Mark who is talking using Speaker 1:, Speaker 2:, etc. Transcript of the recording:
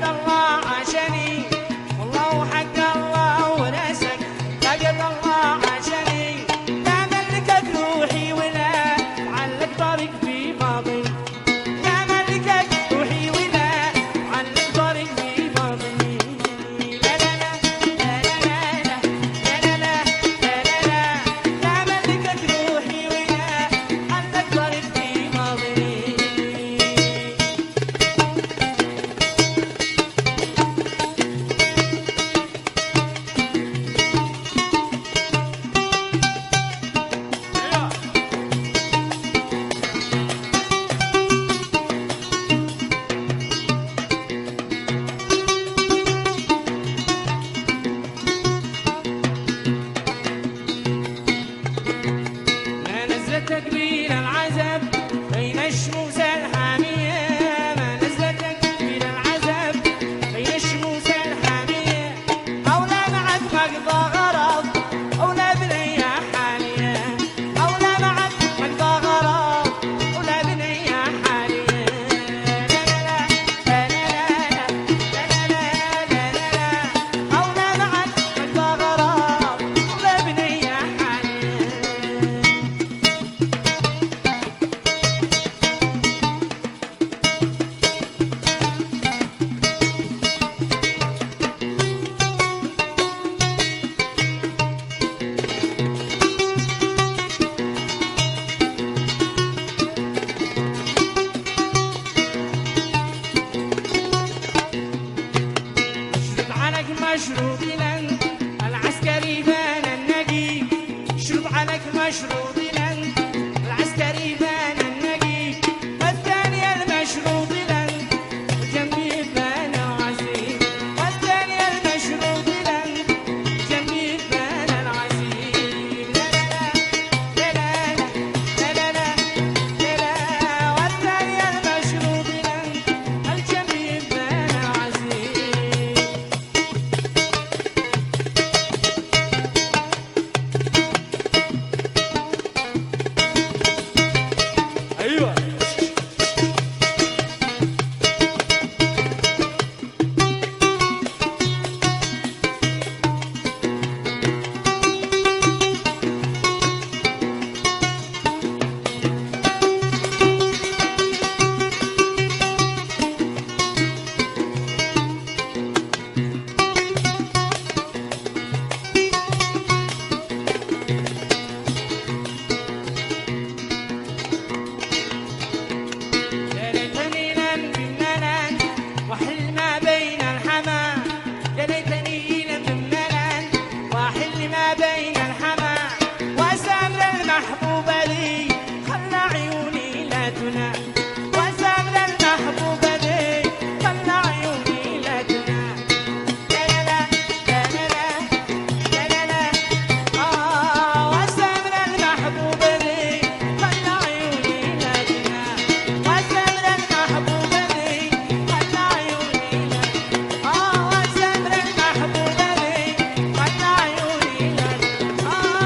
Speaker 1: لقد الله عاشني والله حق الله وناسك لقد الله عاشني لا ملكك روحي ولا علق طريق في ماضي لا ملكك روحي ولا علق طريق في ماضي لا لا لا لا لا لا لا لا لا لا لا ملكك روحي ولا علق طريق في ماضي ما نزل تكبير العزب بين الشموس الحامية ما نزل تكبير العزب بين الشموس الحامية أولى معك مقضى غرض أولى بنية حالية أولى معك مقضى غرض أولى بنية حالية لا لا لا لا لا لا لا لا لا أولى معك مقضى غرض أولى بنية حالية شرب عليك مشروب لن العسكري بان النقي شرب عليك مشروب